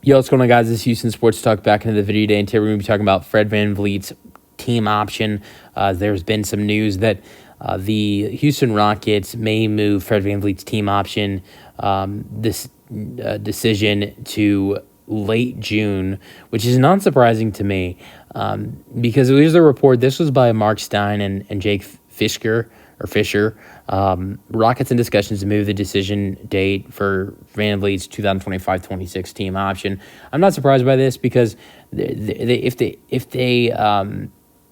Yo, what's going on, guys? This is Houston Sports Talk back into the video today, and today we're going to be talking about Fred VanVleet's team option. There's been some news that the Houston Rockets may move Fred VanVleet's team option this decision to late June, which is not surprising to me because there's a report. This was by Mark Stein and Jake Fisher. Rockets in discussions to move the decision date for VanVleet's 2025-26 team option. I'm not surprised by this because if they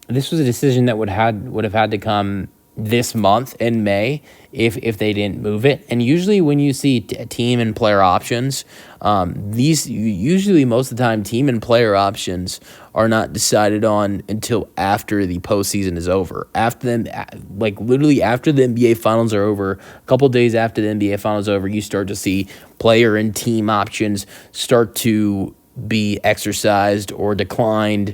this was a decision that would have had to come this month in May if they didn't move it. And usually when you see team and player options, most of the time team and player options are not decided on until after the postseason is over. Literally after the NBA Finals are over, a couple days after the NBA Finals are over, you start to see player and team options start to be exercised or declined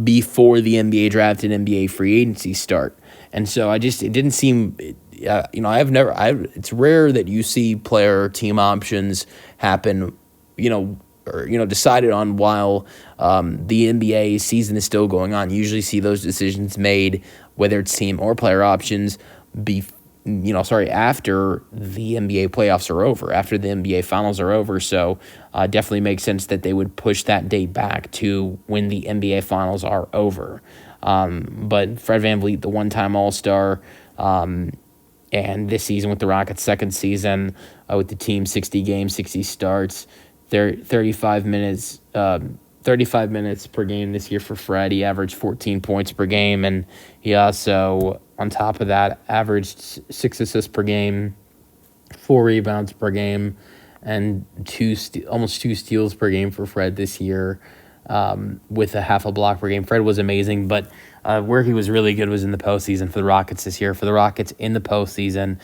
before the NBA draft and NBA free agency start. And so it didn't seem, it's rare that you see player or team options happen, decided on while the NBA season is still going on. You usually see those decisions made, whether it's team or player options, after the NBA playoffs are over, after the NBA Finals are over. So definitely makes sense that they would push that date back to when the NBA Finals are over. But Fred VanVleet, the one-time All-Star, and this season with the Rockets' second season with the team, 60 games, 60 starts, 35 minutes per game this year for Fred. He averaged 14 points per game, and he also, on top of that, averaged 6 assists per game, 4 rebounds per game, and almost 2 steals per game for Fred this year. With a half a block per game. Fred was amazing, but where he was really good was in the postseason for the Rockets this year. For the Rockets in the postseason,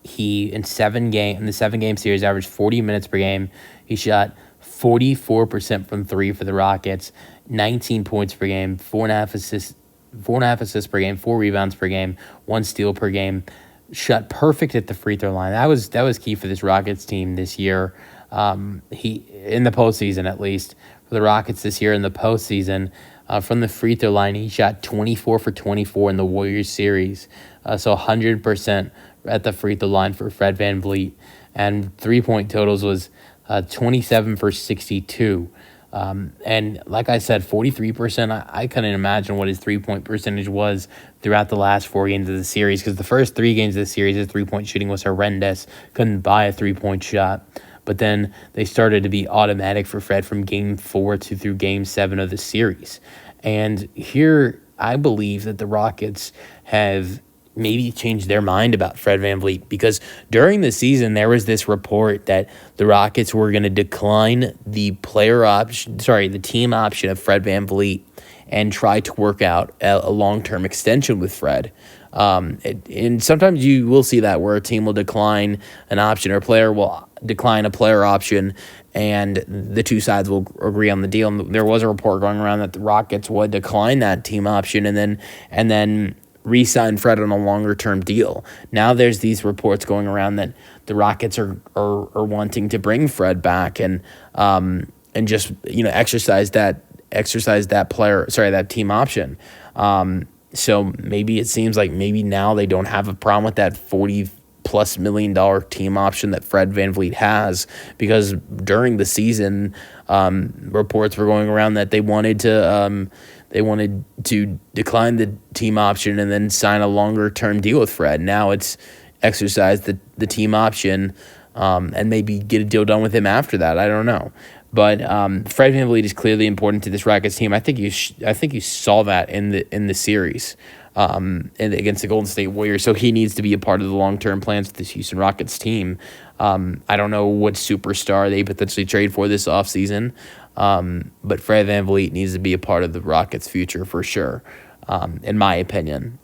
he in the 7-game series averaged 40 minutes per game. He shot 44% from three for the Rockets, 19 points per game, 4.5 assists per game, 4 rebounds per game, 1 steal per game. Shot perfect at the free throw line. That was key for this Rockets team this year. He in the postseason, at least for the Rockets this year in the postseason, from the free throw line, he shot 24 for 24 in the Warriors series, so 100% at the free throw line for Fred VanVleet, and 3-point totals was 27 for 62. And like I said, 43%, I couldn't imagine what his 3-point percentage was throughout the last 4 games of the series, because the first 3 games of the series, his 3-point shooting was horrendous. Couldn't buy a 3-point shot. But then they started to be automatic for Fred from Game 4 through Game 7 of the series. And here, I believe that the Rockets have maybe changed their mind about Fred VanVleet, because during the season there was this report that the Rockets were going to decline the team option of Fred VanVleet and try to work out a long-term extension with Fred. And sometimes you will see that where a team will decline an option, or a player will decline a player option, and the two sides will agree on the deal. And there was a report going around that the Rockets would decline that team option and then re-sign Fred on a longer-term deal. Now there's these reports going around that the Rockets are wanting to bring Fred back and just exercise that team option. So maybe it seems like now they don't have a problem with that $40+ million team option that Fred VanVleet has, because during the season, reports were going around that they wanted to decline the team option and then sign a longer term deal with Fred. Now it's exercise the team option and maybe get a deal done with him after that. I don't know. But Fred VanVleet is clearly important to this Rockets team. I think you saw that in the series against the Golden State Warriors. So he needs to be a part of the long-term plans with this Houston Rockets team. I don't know what superstar they potentially trade for this offseason, but Fred VanVleet needs to be a part of the Rockets' future for sure, in my opinion.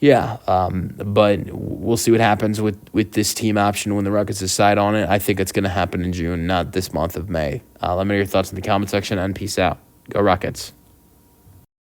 Yeah, but we'll see what happens with this team option when the Rockets decide on it. I think it's going to happen in June, not this month of May. Let me know your thoughts in the comment section, and peace out. Go Rockets.